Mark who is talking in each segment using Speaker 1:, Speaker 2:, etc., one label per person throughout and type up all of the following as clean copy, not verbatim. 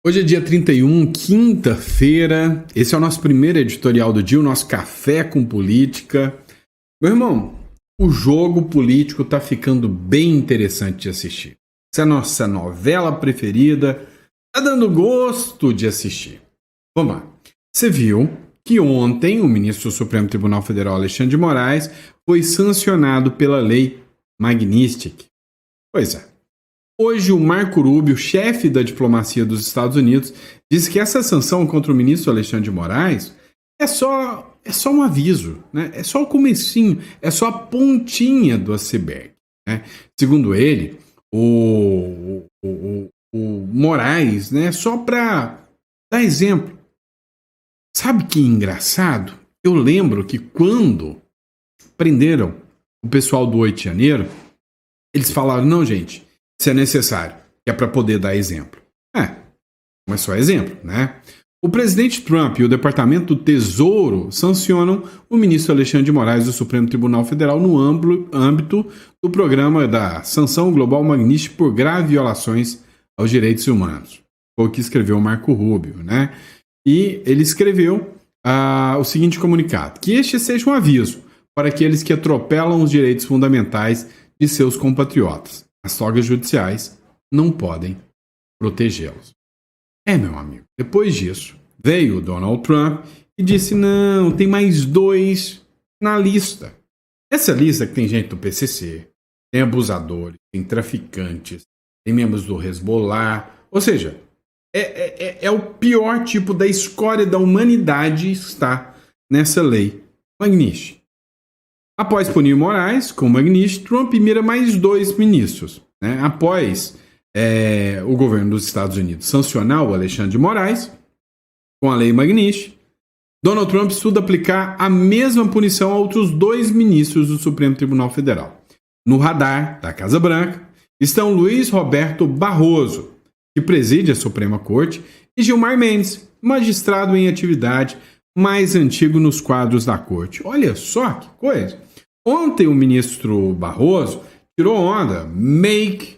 Speaker 1: Hoje é dia 31, quinta-feira. Esse é o nosso primeiro editorial do dia, o nosso café com política. Meu irmão, o jogo político tá ficando bem interessante de assistir. Essa é a nossa novela preferida. Tá dando gosto de assistir. Vamos lá. Você viu que ontem o ministro do Supremo Tribunal Federal, Alexandre de Moraes, foi sancionado pela lei Magnitsky. Pois é. Hoje, o Marco Rubio, chefe da diplomacia dos Estados Unidos, disse que essa sanção contra o ministro Alexandre de Moraes é só um aviso, né? É só o comecinho, é só a pontinha do iceberg, né? Segundo ele, o Moraes, né, só para dar exemplo. Sabe que engraçado? Eu lembro que quando prenderam o pessoal do 8 de janeiro, eles falaram, não, gente, isso é necessário, que é para poder dar exemplo. Mas só exemplo, né? O presidente Trump e o Departamento do Tesouro sancionam o ministro Alexandre de Moraes do Supremo Tribunal Federal no âmbito do programa da Sanção Global Magnitsky por graves violações aos direitos humanos. Foi o que escreveu o Marco Rubio, né? E ele escreveu o seguinte comunicado, que este seja um aviso para aqueles que atropelam os direitos fundamentais de seus compatriotas. As togas judiciais não podem protegê-los. Meu amigo, depois disso, veio o Donald Trump e disse, não, tem mais 2 na lista. Essa lista que tem gente do PCC, tem abusadores, tem traficantes, tem membros do Hezbollah, ou seja, é o pior tipo da escória da humanidade está nessa lei Magnitsky. Após punir Moraes com Magnitsky, Trump mira mais 2 ministros. Né? Após o governo dos Estados Unidos sancionar o Alexandre de Moraes com a lei Magnitsky, Donald Trump estuda aplicar a mesma punição a outros 2 ministros do Supremo Tribunal Federal. No radar da Casa Branca estão Luiz Roberto Barroso, que preside a Suprema Corte, e Gilmar Mendes, magistrado em atividade, mais antigo nos quadros da corte. Olha só que coisa. Ontem o ministro Barroso tirou onda. Make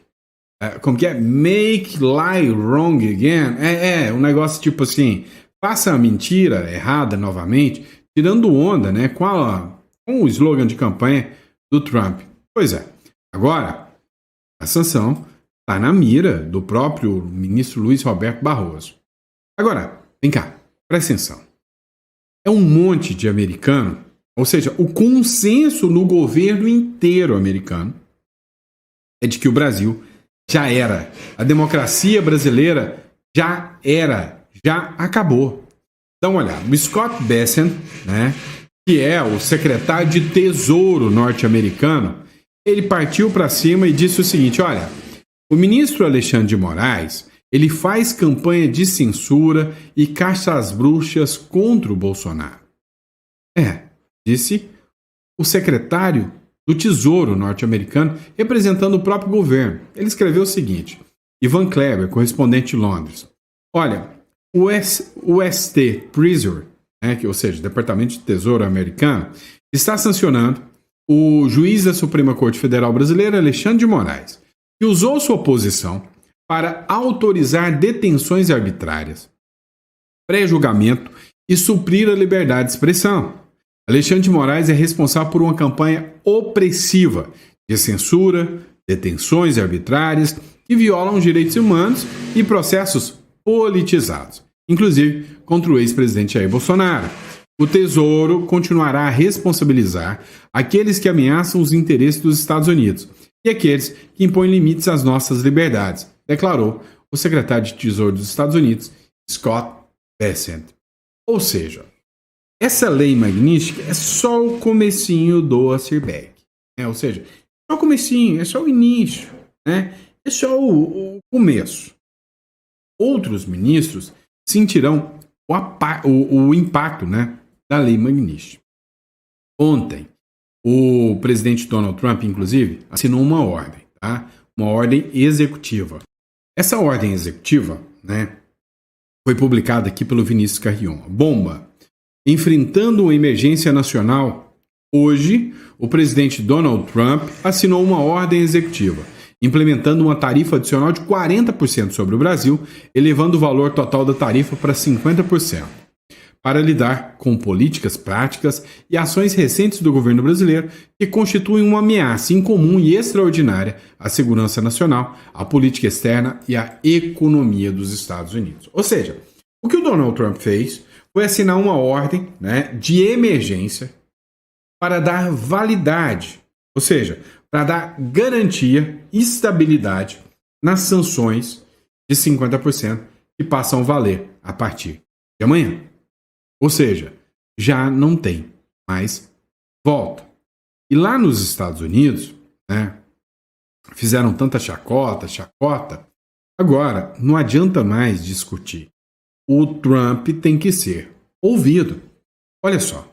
Speaker 1: lie wrong again. Um negócio tipo assim, faça a mentira errada novamente, tirando onda, né, com o slogan de campanha do Trump. Pois é. Agora, a sanção está na mira do próprio ministro Luiz Roberto Barroso. Agora, vem cá, presta atenção. É um monte de americano, ou seja, o consenso no governo inteiro americano é de que o Brasil já era. A democracia brasileira já era, já acabou. Então, olha, o Scott Bessent, né, que é o secretário de Tesouro norte-americano, ele partiu para cima e disse o seguinte, olha, o ministro Alexandre de Moraes, ele faz campanha de censura e caça às bruxas contra o Bolsonaro. Disse o secretário do Tesouro norte-americano, representando o próprio governo. Ele escreveu o seguinte, Ivan Kleber, correspondente de Londres. Olha, o ST Treasury, ou seja, o Departamento de Tesouro americano, está sancionando o juiz da Suprema Corte Federal Brasileira, Alexandre de Moraes, que usou sua posição para autorizar detenções arbitrárias, pré-julgamento e suprir a liberdade de expressão. Alexandre de Moraes é responsável por uma campanha opressiva de censura, detenções arbitrárias que violam os direitos humanos e processos politizados, inclusive contra o ex-presidente Jair Bolsonaro. O Tesouro continuará a responsabilizar aqueles que ameaçam os interesses dos Estados Unidos e aqueles que impõem limites às nossas liberdades, declarou o secretário de Tesouro dos Estados Unidos, Scott Bessent. Ou seja, essa lei Magnitsky é só o comecinho do iceberg. Ou seja, é só o comecinho, é só o início, né? É só o começo. Outros ministros sentirão o impacto, né, da lei Magnitsky. Ontem, o presidente Donald Trump, inclusive, assinou uma ordem, tá? Uma ordem executiva. Essa ordem executiva, né, foi publicada aqui pelo Vinícius Carrion. Bomba. Enfrentando uma emergência nacional, hoje, o presidente Donald Trump assinou uma ordem executiva, implementando uma tarifa adicional de 40% sobre o Brasil, elevando o valor total da tarifa para 50%. Para lidar com políticas práticas e ações recentes do governo brasileiro que constituem uma ameaça incomum e extraordinária à segurança nacional, à política externa e à economia dos Estados Unidos. Ou seja, o que o Donald Trump fez foi assinar uma ordem, de emergência para dar validade, ou seja, para dar garantia e estabilidade nas sanções de 50% que passam a valer a partir de amanhã. Ou seja, já não tem mais volta. E lá nos Estados Unidos, fizeram tanta chacota, agora não adianta mais discutir. O Trump tem que ser ouvido. Olha só,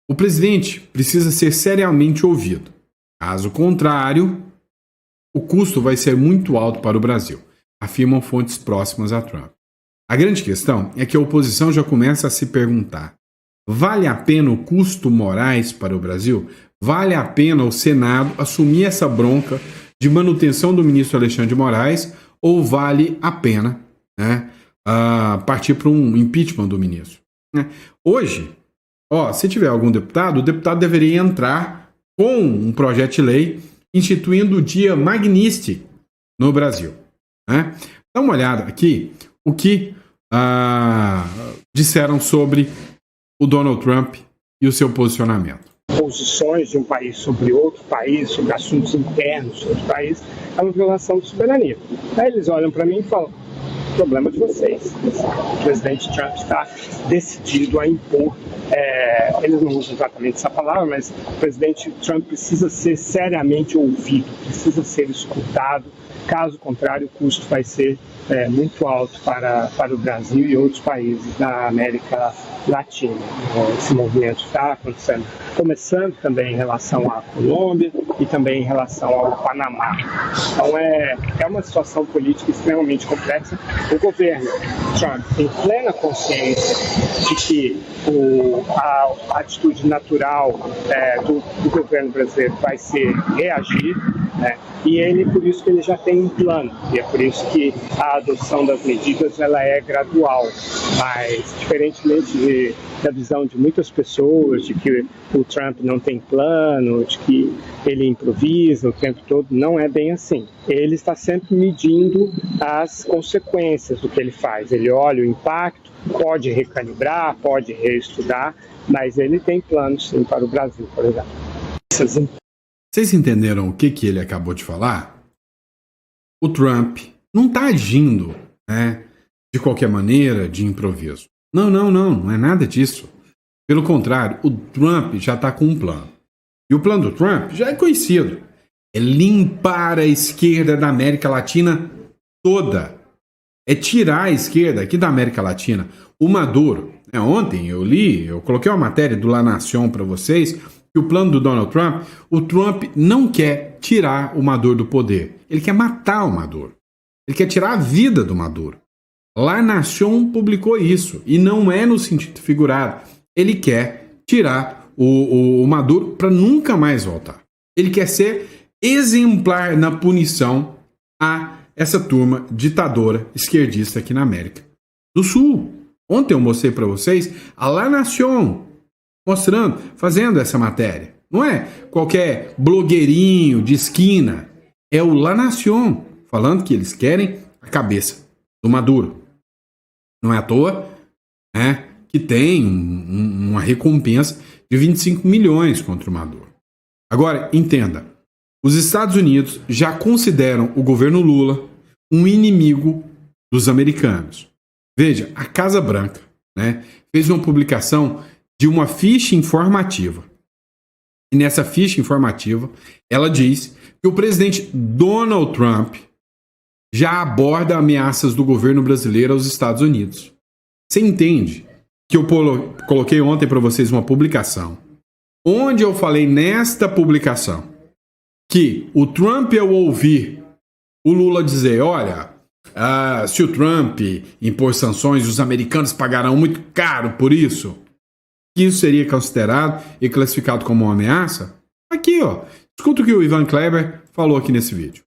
Speaker 1: o presidente precisa ser seriamente ouvido. Caso contrário, o custo vai ser muito alto para o Brasil, afirmam fontes próximas a Trump. A grande questão é que a oposição já começa a se perguntar: vale a pena o custo morais para o Brasil? Vale a pena o Senado assumir essa bronca de manutenção do ministro Alexandre de Moraes ou vale a pena partir para um impeachment do ministro? Hoje, se tiver algum deputado, o deputado deveria entrar com um projeto de lei instituindo o Dia Magnístico no Brasil. Dá uma olhada aqui o que disseram sobre o Donald Trump e o seu posicionamento.
Speaker 2: Posições de um país sobre outro país, sobre assuntos internos de outro país, é uma violação de soberania. Aí eles olham para mim e falam: problema de vocês. O presidente Trump está decidido a impor, eles não usam exatamente essa palavra, mas o presidente Trump precisa ser seriamente ouvido, precisa ser escutado. Caso contrário, o custo vai ser muito alto para o Brasil e outros países da América Latina. Esse movimento está acontecendo, começando também em relação à Colômbia e também em relação ao Panamá. Então é uma situação política extremamente complexa. O governo Trump tem plena consciência de que a atitude natural do governo brasileiro vai ser reagir, e por isso que ele já tem um plano, e é por isso que a adoção das medidas ela é gradual, mas diferentemente da visão de muitas pessoas, de que o Trump não tem plano, de que ele improvisa o tempo todo, não é bem assim. Ele está sempre medindo as consequências do que ele faz, ele olha o impacto, pode recalibrar, pode reestudar, mas ele tem planos sim para o Brasil, por exemplo.
Speaker 1: Vocês entenderam o que ele acabou de falar? O Trump não está agindo de qualquer maneira, de improviso. Não é nada disso. Pelo contrário, o Trump já está com um plano. E o plano do Trump já é conhecido. É limpar a esquerda da América Latina toda. É tirar a esquerda aqui da América Latina. O Maduro, ontem eu coloquei uma matéria do La Nación para vocês, que o plano do Donald Trump, o Trump não quer tirar o Maduro do poder. Ele quer matar o Maduro. Ele quer tirar a vida do Maduro. La Nación publicou isso, e não é no sentido figurado. Ele quer tirar o Maduro para nunca mais voltar. Ele quer ser exemplar na punição a essa turma ditadora esquerdista aqui na América do Sul. Ontem eu mostrei para vocês a La Nación mostrando, fazendo essa matéria. Não é qualquer blogueirinho de esquina. É o La Nación falando que eles querem a cabeça do Maduro. Não é à toa que tem uma recompensa de 25 milhões contra o Maduro. Agora, entenda. Os Estados Unidos já consideram o governo Lula um inimigo dos americanos. Veja, a Casa Branca fez uma publicação de uma ficha informativa. E nessa ficha informativa, ela diz que o presidente Donald Trump já aborda ameaças do governo brasileiro aos Estados Unidos. Você entende que eu coloquei ontem para vocês uma publicação, onde eu falei nesta publicação que o Trump, ao ouvir o Lula dizer, olha, se o Trump impor sanções, os americanos pagarão muito caro por isso, que isso seria considerado e classificado como uma ameaça? Aqui, escuta o que o Ivan Kleber falou aqui nesse vídeo.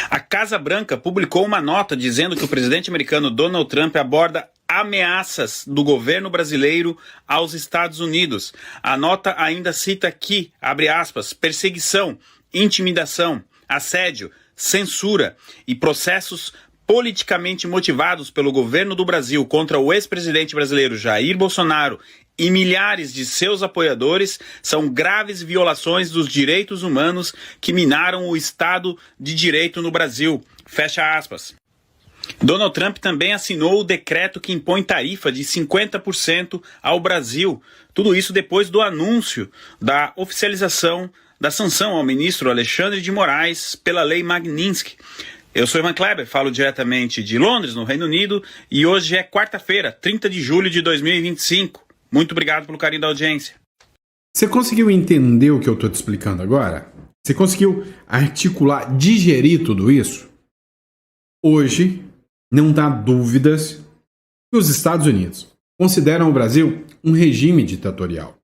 Speaker 3: A Casa Branca publicou uma nota dizendo que o presidente americano Donald Trump aborda ameaças do governo brasileiro aos Estados Unidos. A nota ainda cita que, abre aspas, perseguição, intimidação, assédio, censura e processos politicamente motivados pelo governo do Brasil contra o ex-presidente brasileiro Jair Bolsonaro e milhares de seus apoiadores são graves violações dos direitos humanos que minaram o Estado de Direito no Brasil. Fecha aspas. Donald Trump também assinou o decreto que impõe tarifa de 50% ao Brasil. Tudo isso depois do anúncio da oficialização da sanção ao ministro Alexandre de Moraes pela Lei Magnitsky. Eu sou Ivan Kleber, falo diretamente de Londres, no Reino Unido, e hoje é quarta-feira, 30 de julho de 2025. Muito obrigado pelo carinho da audiência.
Speaker 1: Você conseguiu entender o que eu estou te explicando agora? Você conseguiu articular, digerir tudo isso? Hoje, não dá dúvidas que os Estados Unidos consideram o Brasil um regime ditatorial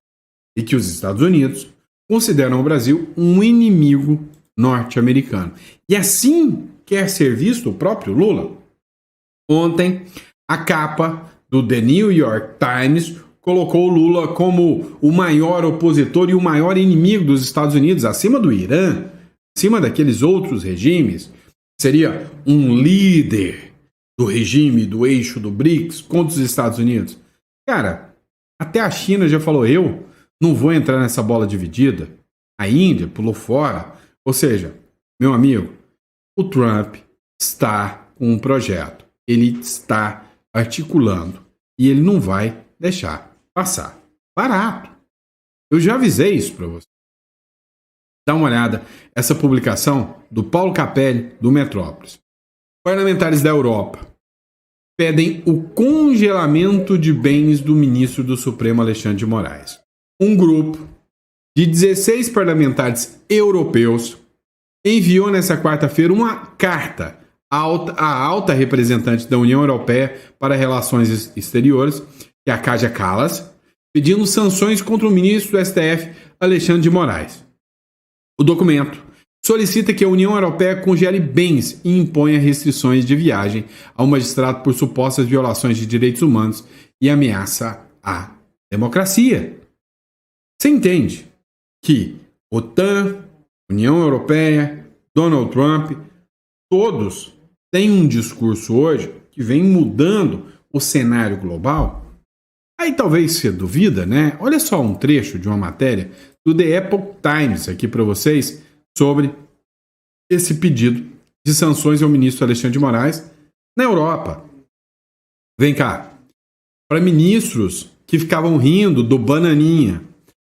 Speaker 1: e que os Estados Unidos consideram o Brasil um inimigo norte-americano. E assim quer ser visto o próprio Lula. Ontem, a capa do The New York Times colocou o Lula como o maior opositor e o maior inimigo dos Estados Unidos, acima do Irã, acima daqueles outros regimes. Seria um líder do regime, do eixo do BRICS contra os Estados Unidos. Cara, até a China já falou, eu não vou entrar nessa bola dividida. A Índia pulou fora. Ou seja, meu amigo, o Trump está com um projeto. Ele está articulando e ele não vai deixar passar barato. Eu já avisei isso para você. Dá uma olhada, essa publicação do Paulo Capelli, do Metrópolis. Parlamentares da Europa pedem o congelamento de bens do ministro do Supremo Alexandre de Moraes. Um grupo de 16 parlamentares europeus enviou nessa quarta-feira uma carta à alta representante da União Europeia para Relações Exteriores, que é a Kaja Kallas, pedindo sanções contra o ministro do STF, Alexandre de Moraes. O documento solicita que a União Europeia congele bens e imponha restrições de viagem ao magistrado por supostas violações de direitos humanos e ameaça à democracia. Você entende que OTAN, União Europeia, Donald Trump, todos têm um discurso hoje que vem mudando o cenário global? Aí talvez você duvida, né? Olha só um trecho de uma matéria do The Epoch Times aqui para vocês sobre esse pedido de sanções ao ministro Alexandre de Moraes na Europa. Vem cá. Para ministros que ficavam rindo do bananinha,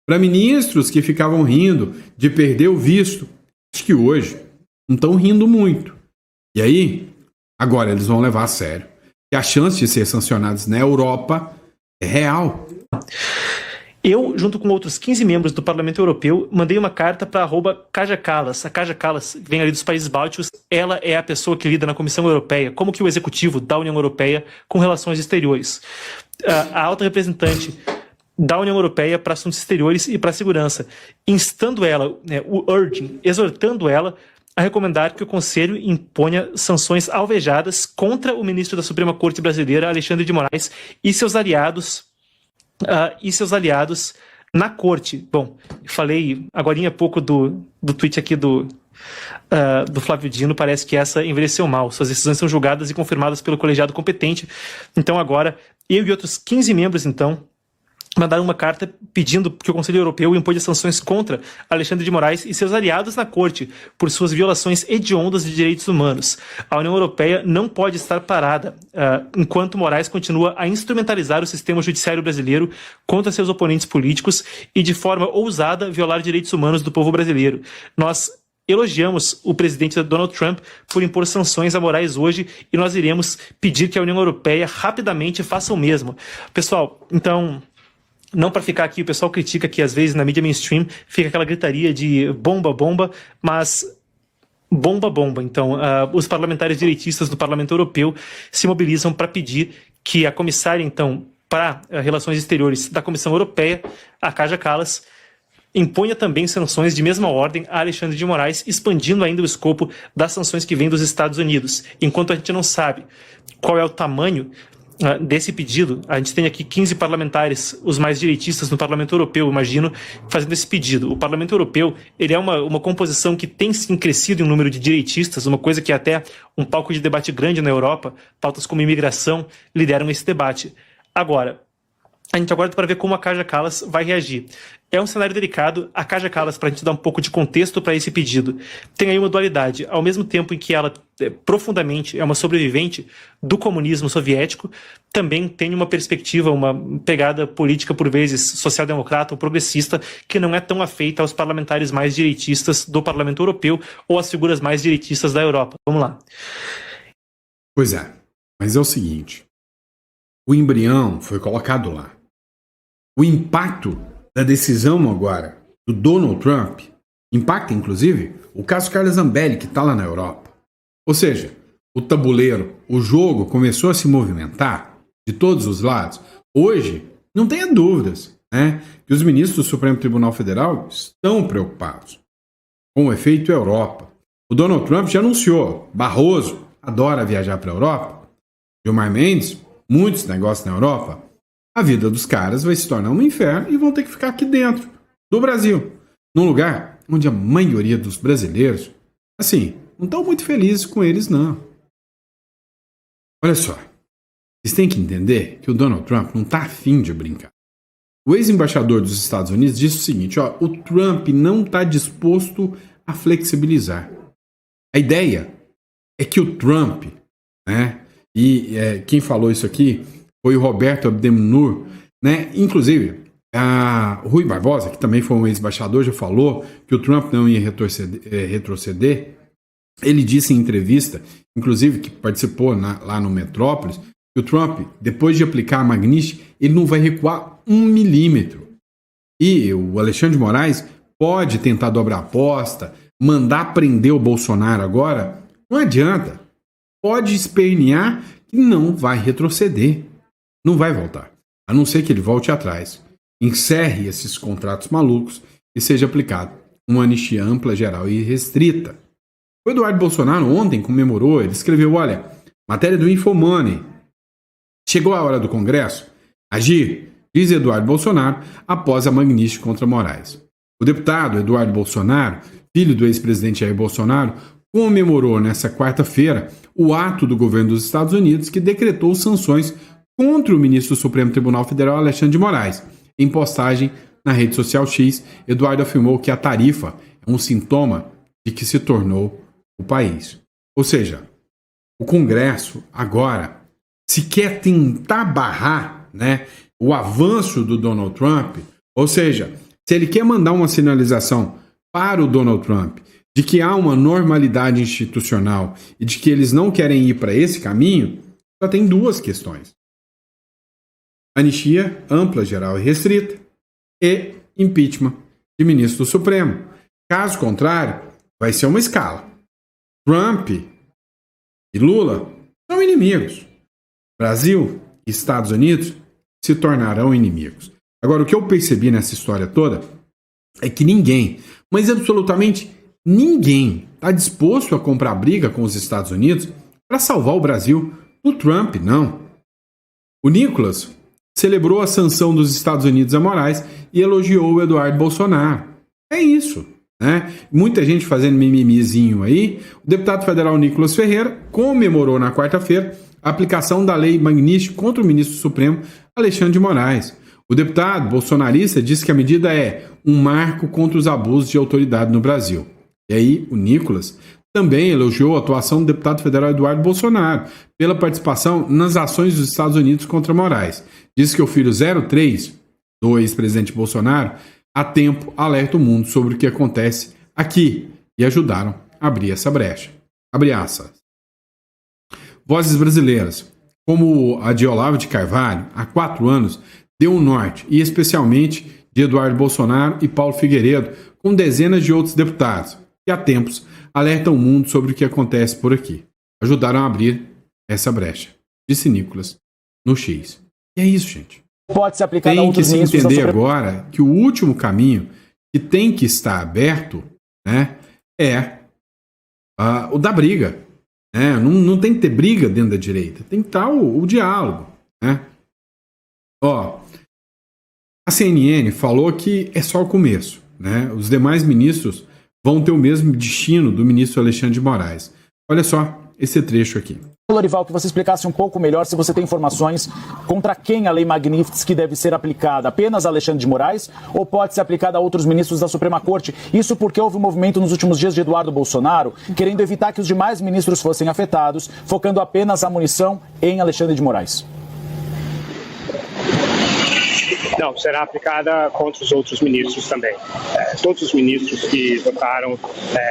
Speaker 1: para ministros que ficavam rindo de perder o visto, acho que hoje não estão rindo muito. E aí, agora eles vão levar a sério que a chance de ser sancionados na Europa é real.
Speaker 4: Eu, junto com outros 15 membros do Parlamento Europeu, mandei uma carta para a Kaja Kallas. A Kaja Kallas vem ali dos países bálticos, ela é a pessoa que lida na Comissão Europeia, como que o executivo da União Europeia com relações exteriores. A alta representante da União Europeia para assuntos exteriores e para a segurança, instando ela, exortando ela a recomendar que o Conselho imponha sanções alvejadas contra o ministro da Suprema Corte Brasileira, Alexandre de Moraes, e seus aliados na corte. Bom, falei agorinha há pouco do tweet aqui do Flávio Dino, parece que essa envelheceu mal. Suas decisões são julgadas e confirmadas pelo colegiado competente. Então agora, eu e outros 15 membros, então, mandaram uma carta pedindo que o Conselho Europeu imponha sanções contra Alexandre de Moraes e seus aliados na corte por suas violações hediondas de direitos humanos. A União Europeia não pode estar parada enquanto Moraes continua a instrumentalizar o sistema judiciário brasileiro contra seus oponentes políticos e de forma ousada violar direitos humanos do povo brasileiro. Nós elogiamos o presidente Donald Trump por impor sanções a Moraes hoje e nós iremos pedir que a União Europeia rapidamente faça o mesmo. Pessoal, então, não para ficar aqui, o pessoal critica que às vezes na mídia mainstream fica aquela gritaria de bomba, bomba, mas bomba, bomba. Então, os parlamentares direitistas do Parlamento Europeu se mobilizam para pedir que a comissária, então, para Relações Exteriores da Comissão Europeia, a Kaja Kallas, imponha também sanções de mesma ordem a Alexandre de Moraes, expandindo ainda o escopo das sanções que vêm dos Estados Unidos. Enquanto a gente não sabe qual é o tamanho desse pedido, a gente tem aqui 15 parlamentares, os mais direitistas no Parlamento Europeu, imagino, fazendo esse pedido. O Parlamento Europeu, ele é uma composição que tem sim crescido em número de direitistas, uma coisa que é até um palco de debate grande na Europa, pautas como imigração lideram esse debate. Agora, a gente aguarda para ver como a Kaja Kallas vai reagir. É um cenário delicado. A Kaja Kallas, para a gente dar um pouco de contexto para esse pedido, tem aí uma dualidade. Ao mesmo tempo em que ela profundamente é uma sobrevivente do comunismo soviético, também tem uma perspectiva, uma pegada política, por vezes, social-democrata ou progressista, que não é tão afeita aos parlamentares mais direitistas do Parlamento Europeu ou às figuras mais direitistas da Europa. Vamos lá.
Speaker 1: Pois é, mas é o seguinte, o embrião foi colocado lá. O impacto da decisão agora do Donald Trump impacta, inclusive, o caso Carla Zambelli, que está lá na Europa. Ou seja, o tabuleiro, o jogo começou a se movimentar de todos os lados. Hoje, não tenha dúvidas, né, que os ministros do Supremo Tribunal Federal estão preocupados com o efeito Europa. O Donald Trump já anunciou, Barroso adora viajar para a Europa, Gilmar Mendes, muitos negócios na Europa, a vida dos caras vai se tornar um inferno e vão ter que ficar aqui dentro do Brasil, num lugar onde a maioria dos brasileiros, assim, não estão muito felizes com eles, não. Olha só, vocês têm que entender que o Donald Trump não está afim de brincar. O ex-embaixador dos Estados Unidos disse o seguinte, ó, o Trump não está disposto a flexibilizar. A ideia é que o Trump, né, quem falou isso aqui foi o Roberto Abdemnour, né? Inclusive, a Rui Barbosa, que também foi um ex-embaixador, já falou que o Trump não ia retroceder. Ele disse em entrevista, inclusive que participou lá no Metrópolis, que o Trump, depois de aplicar a Magnitsky, ele não vai recuar 1 milímetro. E o Alexandre de Moraes pode tentar dobrar a aposta, mandar prender o Bolsonaro agora. Não adianta. Pode espernear que não vai retroceder. Não vai voltar, a não ser que ele volte atrás, encerre esses contratos malucos e seja aplicado uma anistia ampla, geral e restrita. O Eduardo Bolsonaro ontem comemorou, ele escreveu, olha, matéria do Infomoney, chegou a hora do Congresso agir, diz Eduardo Bolsonaro, após a Magnitsky contra Moraes. O deputado Eduardo Bolsonaro, filho do ex-presidente Jair Bolsonaro, comemorou nesta quarta-feira o ato do governo dos Estados Unidos que decretou sanções contra o ministro do Supremo Tribunal Federal, Alexandre de Moraes. Em postagem na rede social X, Eduardo afirmou que a tarifa é um sintoma de que se tornou o país. Ou seja, o Congresso agora, se quer tentar barrar, né, o avanço do Donald Trump, ou seja, se ele quer mandar uma sinalização para o Donald Trump de que há uma normalidade institucional e de que eles não querem ir para esse caminho, só tem duas questões. Anistia ampla, geral e restrita e impeachment de ministro do Supremo. Caso contrário, vai ser uma escala. Trump e Lula são inimigos. Brasil e Estados Unidos se tornarão inimigos. Agora, o que eu percebi nessa história toda é que ninguém, mas absolutamente ninguém, está disposto a comprar briga com os Estados Unidos para salvar o Brasil do Trump, não. O Nicolas celebrou a sanção dos Estados Unidos a Moraes e elogiou o Eduardo Bolsonaro. É isso, né? Muita gente fazendo mimimizinho aí. O deputado federal Nicolas Ferreira comemorou na quarta-feira a aplicação da lei Magnitsky contra o ministro do Supremo Alexandre de Moraes. O deputado bolsonarista disse que a medida é um marco contra os abusos de autoridade no Brasil. E aí o Nicolas também elogiou a atuação do deputado federal Eduardo Bolsonaro pela participação nas ações dos Estados Unidos contra Moraes. Diz que o filho 03 do ex-presidente Bolsonaro, há tempo, alerta o mundo sobre o que acontece aqui e ajudaram a abrir essa brecha. Abre aspas. Vozes brasileiras, como a de Olavo de Carvalho, há 4 anos, deu um norte, e especialmente de Eduardo Bolsonaro e Paulo Figueiredo, com dezenas de outros deputados, que há tempos alertam o mundo sobre o que acontece por aqui. Ajudaram a abrir essa brecha, disse Nicolas no X. E é isso, gente.
Speaker 5: Pode se aplicar a
Speaker 1: Tem que
Speaker 5: outros
Speaker 1: se
Speaker 5: ministros
Speaker 1: entender agora que o último caminho que tem que estar aberto, né, é o da briga. Né? Não tem que ter briga dentro da direita, tem que estar o diálogo. Né? Ó, a CNN falou que é só o começo. Né? Os demais ministros vão ter o mesmo destino do ministro Alexandre de Moraes. Olha só esse trecho aqui.
Speaker 5: Lorival, que você explicasse um pouco melhor se você tem informações contra quem a Lei Magnitsky deve ser aplicada, apenas a Alexandre de Moraes ou pode ser aplicada a outros ministros da Suprema Corte? Isso porque houve um movimento nos últimos dias de Eduardo Bolsonaro querendo evitar que os demais ministros fossem afetados, focando apenas a munição em Alexandre de Moraes.
Speaker 2: Não, será aplicada contra os outros ministros também. Todos os ministros que votaram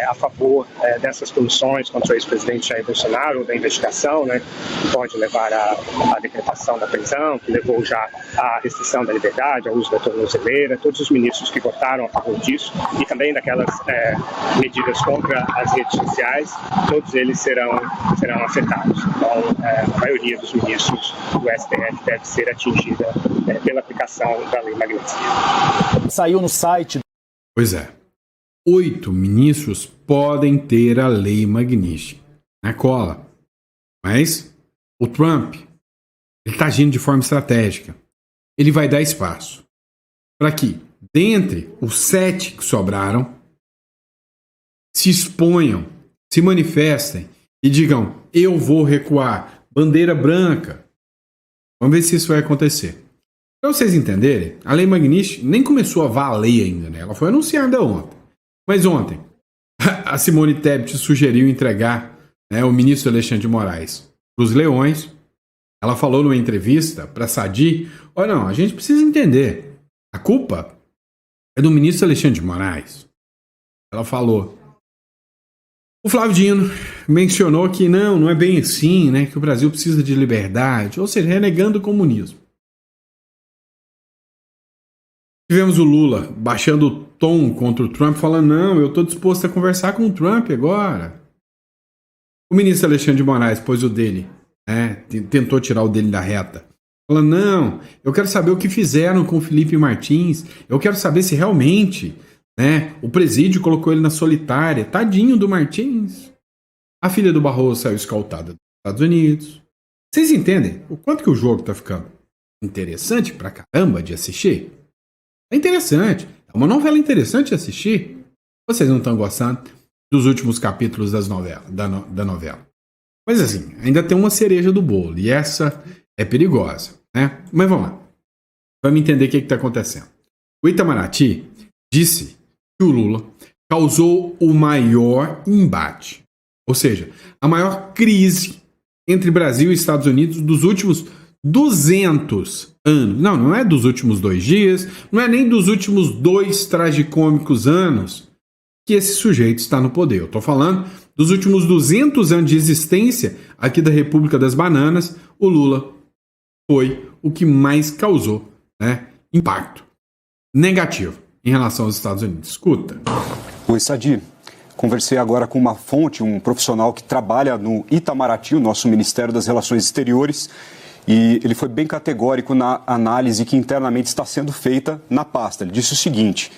Speaker 2: a favor dessas punições contra o ex-presidente Jair Bolsonaro, da investigação, né, que pode levar à decretação da prisão, que levou já à restrição da liberdade, ao uso da tornozeleira, todos os ministros que votaram a favor disso e também daquelas medidas contra as redes sociais, todos eles serão afetados. Então, a maioria dos ministros do STF deve ser atingida pela aplicação da Lei Magnitsky.
Speaker 5: Saiu no site.
Speaker 1: Pois é. 8 ministros podem ter a Lei Magnitsky na cola. Mas o Trump, ele está agindo de forma estratégica. Ele vai dar espaço para que, dentre os 7 que sobraram, se exponham, se manifestem e digam: eu vou recuar, bandeira branca. Vamos ver se isso vai acontecer. Para vocês entenderem, a Lei Magnitsky nem começou a valer ainda, né? Ela foi anunciada ontem. Mas ontem, a Simone Tebet sugeriu entregar, né, o ministro Alexandre de Moraes para os leões. Ela falou numa entrevista para a Sadi: olha, não, a gente precisa entender, a culpa é do ministro Alexandre de Moraes. Ela falou. O Flávio Dino mencionou que não é bem assim, né, que o Brasil precisa de liberdade, ou seja, renegando o comunismo. Tivemos o Lula baixando o tom contra o Trump, falando: não, eu estou disposto a conversar com o Trump agora. O ministro Alexandre de Moraes pôs o dele, né, tentou tirar o dele da reta. Falando: não, eu quero saber o que fizeram com o Felipe Martins, eu quero saber se realmente, né, o presídio colocou ele na solitária. Tadinho do Martins. A filha do Barroso saiu escoltada dos Estados Unidos. Vocês entendem o quanto que o jogo está ficando interessante pra caramba de assistir? É interessante. É uma novela interessante de assistir. Vocês não estão gostando dos últimos capítulos da novela. Mas assim, ainda tem uma cereja do bolo. E essa é perigosa, né? Mas vamos lá. Vamos entender o que está acontecendo. O Itamaraty disse que o Lula causou o maior embate. Ou seja, a maior crise entre Brasil e Estados Unidos dos últimos 200 anos. Não é dos últimos 2 dias, não é nem dos últimos 2 tragicômicos anos que esse sujeito está no poder. Eu estou falando dos últimos 200 anos de existência aqui da República das Bananas. O Lula foi o que mais causou, né, impacto negativo em relação aos Estados Unidos. Escuta.
Speaker 6: Oi, Sadi. Conversei agora com uma fonte, um profissional que trabalha no Itamaraty, o nosso Ministério das Relações Exteriores, e ele foi bem categórico na análise que internamente está sendo feita na pasta. Ele disse o seguinte,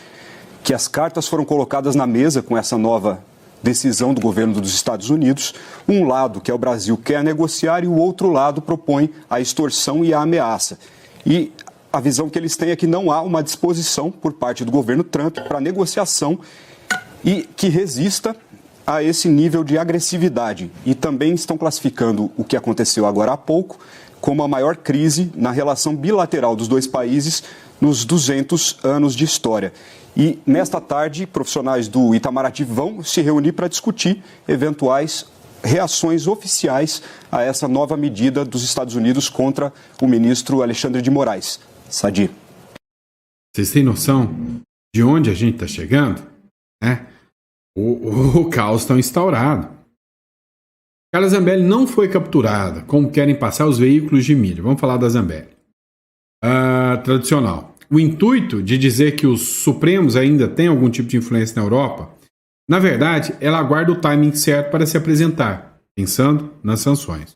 Speaker 6: que as cartas foram colocadas na mesa com essa nova decisão do governo dos Estados Unidos. Um lado, que é o Brasil, quer negociar e o outro lado propõe a extorsão e a ameaça. E a visão que eles têm é que não há uma disposição por parte do governo Trump para negociação e que resista a esse nível de agressividade. E também estão classificando o que aconteceu agora há pouco como a maior crise na relação bilateral dos dois países nos 200 anos de história. E nesta tarde, profissionais do Itamaraty vão se reunir para discutir eventuais reações oficiais a essa nova medida dos Estados Unidos contra o ministro Alexandre de Moraes. Sadi.
Speaker 1: Vocês têm noção de onde a gente está chegando? Né? O caos está instaurado. Carla Zambelli não foi capturada, como querem passar os veículos de mídia. Vamos falar da Zambelli. Tradicional. O intuito de dizer que os Supremos ainda têm algum tipo de influência na Europa, na verdade, ela aguarda o timing certo para se apresentar, pensando nas sanções.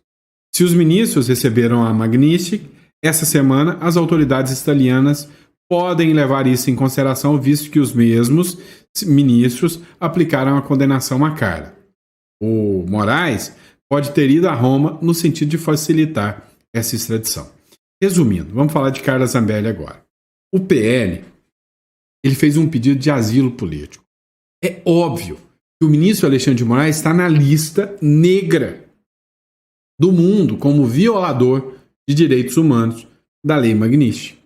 Speaker 1: Se os ministros receberam a Magnitsky, essa semana as autoridades italianas podem levar isso em consideração, visto que os mesmos ministros aplicaram a condenação à Carla. O Moraes pode ter ido a Roma no sentido de facilitar essa extradição. Resumindo, vamos falar de Carla Zambelli agora. O PL, ele fez um pedido de asilo político. É óbvio que o ministro Alexandre de Moraes está na lista negra do mundo como violador de direitos humanos da Lei Magnitsky.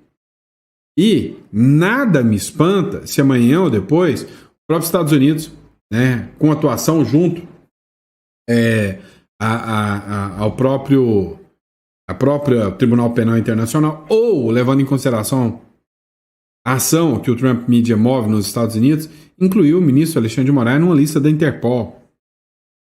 Speaker 1: E nada me espanta se amanhã ou depois, os próprios Estados Unidos, né, com atuação junto ao próprio Tribunal Penal Internacional, ou levando em consideração a ação que o Trump Media move nos Estados Unidos, incluiu o ministro Alexandre de Moraes numa lista da Interpol.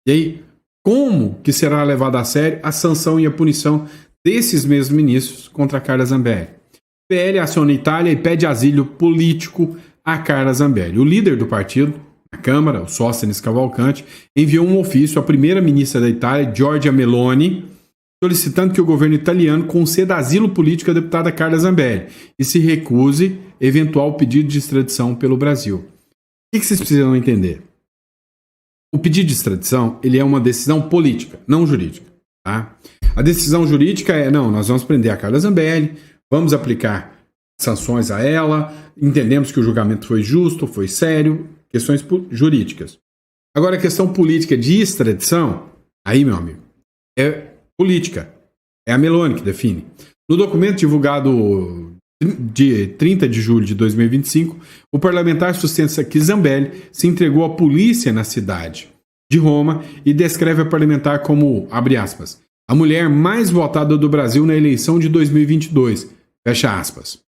Speaker 1: E aí, como que será levada a sério a sanção e a punição desses mesmos ministros contra a Carla Zambelli? O PL aciona a Itália e pede asilo político a Carla Zambelli. O líder do partido, na Câmara, o Sóstenes Cavalcante, enviou um ofício à primeira-ministra da Itália, Giorgia Meloni, solicitando que o governo italiano conceda asilo político à deputada Carla Zambelli e se recuse eventual pedido de extradição pelo Brasil. O que vocês precisam entender? O pedido de extradição, ele é uma decisão política, não jurídica. Tá? A decisão jurídica é, não, nós vamos prender a Carla Zambelli, vamos aplicar sanções a ela, entendemos que o julgamento foi justo, foi sério, questões jurídicas. Agora, a questão política de extradição, aí, meu amigo, é política. É a Meloni que define. No documento divulgado de 30 de julho de 2025, o parlamentar sustenta que Zambelli se entregou à polícia na cidade de Roma e descreve a parlamentar como, abre aspas, a mulher mais votada do Brasil na eleição de 2022, fecha aspas.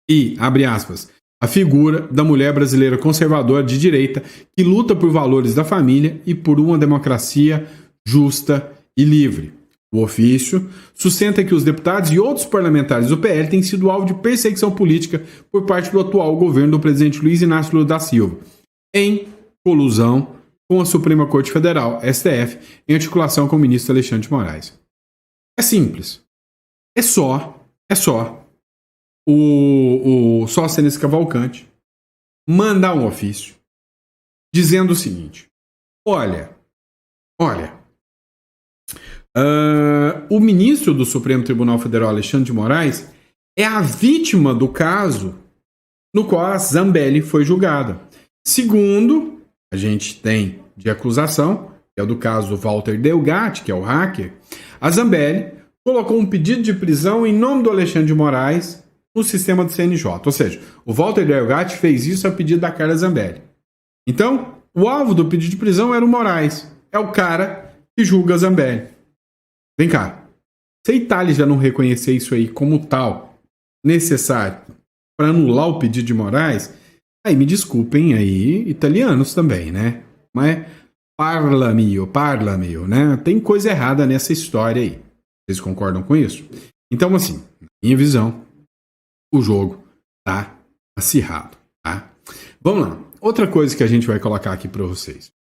Speaker 1: E, abre aspas, a figura da mulher brasileira conservadora de direita que luta por valores da família e por uma democracia justa e livre. O ofício sustenta que os deputados e outros parlamentares do PL têm sido alvo de perseguição política por parte do atual governo do presidente Luiz Inácio Lula da Silva, em colusão com a Suprema Corte Federal, STF, em articulação com o ministro Alexandre de Moraes. É simples. É só o Sóstenes Cavalcante mandar um ofício dizendo o seguinte: olha, o ministro do Supremo Tribunal Federal, Alexandre de Moraes, é a vítima do caso no qual a Zambelli foi julgada. Segundo, a gente tem de acusação, que é o do caso do Walter Delgatti, que é o hacker, a Zambelli colocou um pedido de prisão em nome do Alexandre de Moraes no sistema do CNJ. Ou seja, o Walter Delgatti fez isso a pedido da Carla Zambelli. Então, o alvo do pedido de prisão era o Moraes. É o cara que julga a Zambelli. Vem cá. Se a Itália já não reconhecer isso aí como tal, necessário para anular o pedido de Moraes, aí me desculpem aí, italianos também, né? Mas parla mio, né? Tem coisa errada nessa história aí. Vocês concordam com isso? Então, assim, na minha visão, o jogo tá acirrado, tá? Vamos lá. Outra coisa que a gente vai colocar aqui para vocês.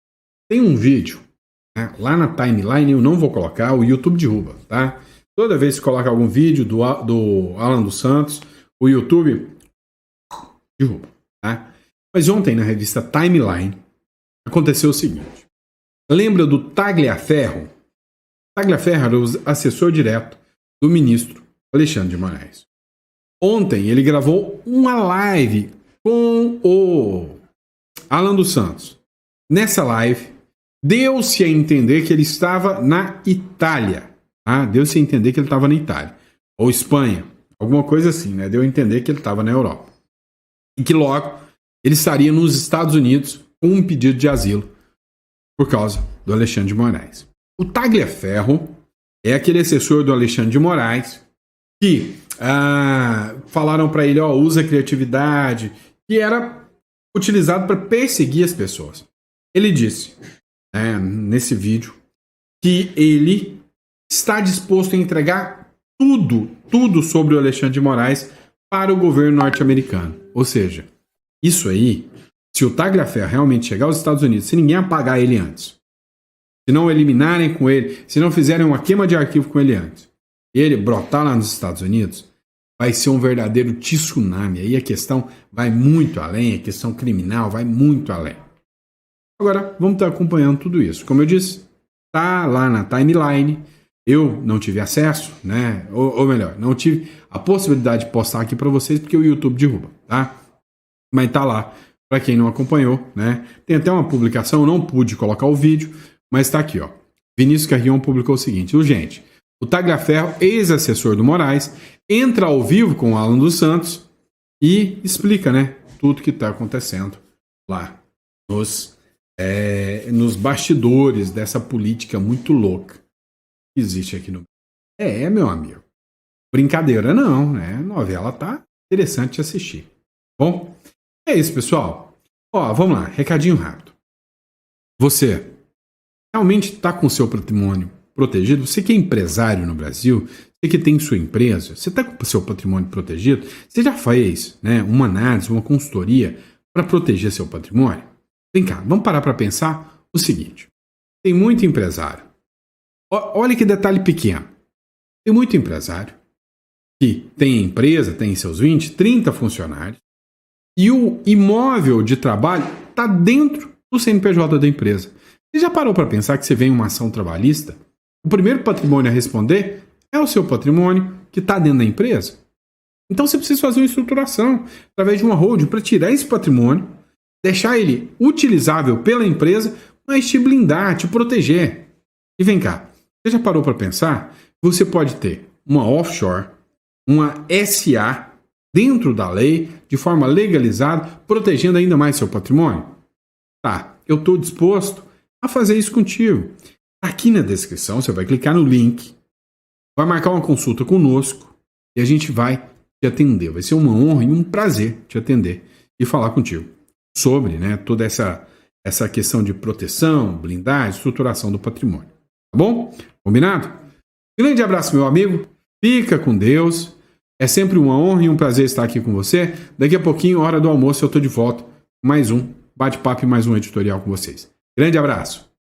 Speaker 1: Tem um vídeo, né, lá na timeline, eu não vou colocar, o YouTube derruba, tá? Toda vez que coloca algum vídeo do Alan dos Santos, o YouTube derruba, tá? Mas ontem, na revista Timeline, aconteceu o seguinte. Lembra do Tagliaferro? Tagliaferro era o assessor direto do ministro Alexandre de Moraes. Ontem ele gravou uma live com o Alan dos Santos. Nessa live, deu-se a entender que ele estava na Itália. Tá? Deu-se a entender que ele estava na Itália. Ou Espanha. Alguma coisa assim, né? Deu a entender que ele estava na Europa. E que logo ele estaria nos Estados Unidos com um pedido de asilo por causa do Alexandre de Moraes. O Tagliaferro é aquele assessor do Alexandre de Moraes que falaram para ele, usa criatividade, que era utilizado para perseguir as pessoas. Ele disse, nesse vídeo, que ele está disposto a entregar tudo sobre o Alexandre de Moraes para o governo norte-americano. Ou seja, isso aí, se o Tagliaferro realmente chegar aos Estados Unidos, se ninguém apagar ele antes, se não eliminarem com ele, se não fizerem uma queima de arquivo com ele antes, e ele brotar lá nos Estados Unidos, vai ser um verdadeiro tsunami. Aí a questão vai muito além, a questão criminal vai muito além. Agora, vamos estar acompanhando tudo isso. Como eu disse, tá lá na timeline. Eu não tive acesso, né? Ou melhor, não tive a possibilidade de postar aqui para vocês porque o YouTube derruba, tá? Mas tá lá, para quem não acompanhou, né? Tem até uma publicação, eu não pude colocar o vídeo, mas tá aqui, ó. Vinícius Carrion publicou o seguinte: urgente, o Tagliaferro, ex-assessor do Moraes, entra ao vivo com o Alan dos Santos e explica, né, tudo que tá acontecendo lá nos bastidores dessa política muito louca que existe aqui no Brasil. Meu amigo. Brincadeira não, né? A novela tá interessante de assistir. Bom, é isso, pessoal. Ó, vamos lá, recadinho rápido. Você realmente está com o seu patrimônio protegido? Você que é empresário no Brasil, você que tem sua empresa, você está com o seu patrimônio protegido? Você já fez, né, uma análise, uma consultoria para proteger seu patrimônio? Vem cá, vamos parar para pensar o seguinte. Tem muito empresário. Olha que detalhe pequeno. Tem muito empresário que tem empresa, tem seus 20, 30 funcionários, e o imóvel de trabalho está dentro do CNPJ da empresa. Você já parou para pensar que você vem uma ação trabalhista? O primeiro patrimônio a responder é o seu patrimônio que está dentro da empresa. Então você precisa fazer uma estruturação através de uma holding para tirar esse patrimônio, deixar ele utilizável pela empresa, mas te blindar, te proteger. E vem cá, você já parou para pensar que você pode ter uma offshore, uma SA dentro da lei, de forma legalizada, protegendo ainda mais seu patrimônio? Tá, eu estou disposto a fazer isso contigo. Aqui na descrição você vai clicar no link, vai marcar uma consulta conosco e a gente vai te atender. Vai ser uma honra e um prazer te atender e falar contigo sobre, né, toda essa questão de proteção, blindagem, estruturação do patrimônio. Tá bom? Combinado? Grande abraço, meu amigo. Fica com Deus. É sempre uma honra e um prazer estar aqui com você. Daqui a pouquinho, hora do almoço, eu estou de volta com mais um bate-papo e mais um editorial com vocês. Grande abraço.